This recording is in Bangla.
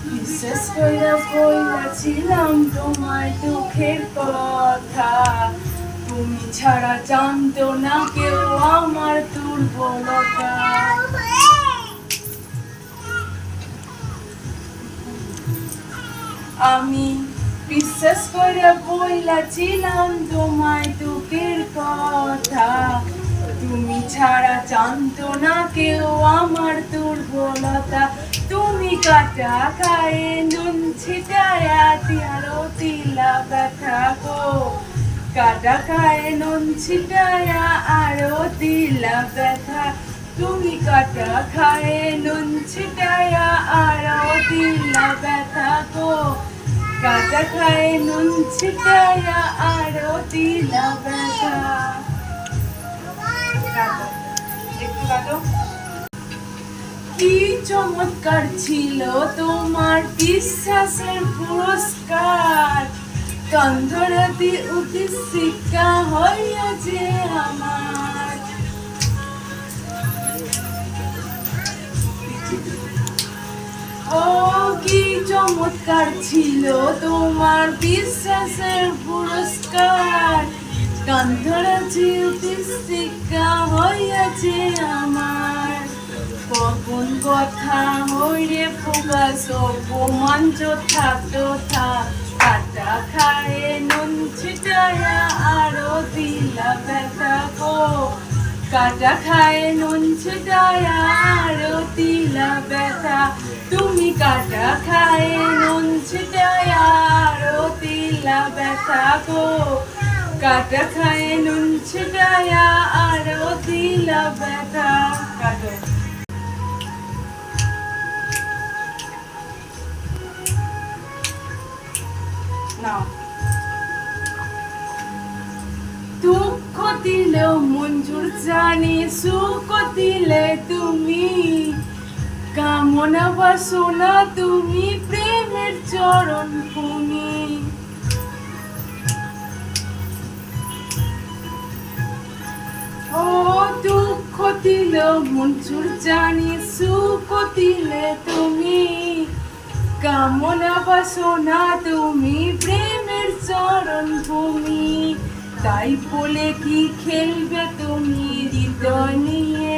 বিশ্বাস কইরা বইলাছিলাম তোমার দুঃখের কথা, তুমি ছাড়া জানতো না কেউ আমার দুর্বলতা। আমি বিশ্বাস কইরা বইলাছিলাম তোমার দুঃখের কথা, তুমি ছাড়া জানতো না কেউ আমার দুর্বলতা। তুমি কাটা খায়ে নুন ছিটায়া দিয়ারো দিলা ব্যথা গো, কাটা খায়ে নুন ছিটায়া আরো দিলা ব্যথা। তুমি কাটা খায়ে নুন ছিটায়া আরো দিলা ব্যথা গো, কাটা খায়ে নুন ছিটায়া আরো দিলা ব্যথা। একটু কাটো। কি চমৎকার ছিল তোমার বিশ্বাসের পুরস্কার, গন্ধরাতি উঠি শিক্ষা হইয়াছে আমার। ও কি চমৎকার ছিল তোমার বিশ্বাসের পুরস্কার, গন্ধরাতি উঠি শিক্ষা হইয়াছে আমার। কখন কথা হইরে প্রকাশ অপমান থাকতো থাক, কাটা খায়ে নুন ছিটায়া আরো দিলা ব্যথা গো, কাটা খায়ে নুন ছিটায়া আরো দিলা ব্যথা। তুমি কাটা খায়ে নুন ছিটায়া আরো দিলা ব্যথা গো, কাটা খায়ে নুন ছিটায়া আরো দিলা ব্যথা। কাটো। দুঃখ দিলেও মঞ্জুর জানি, সুখ দিলে তুমি, কামনা বাসনা তুমি প্রেমের চরণ ভূমি। ও দুঃখ দিলেও মঞ্জুর জানি, সুখ দিলে তুমি, কামনা বাসনা তুমি প্রেমের চরণ ভূমি। তাই বলে কি খেলবে তুমি হৃদয় নিয়ে,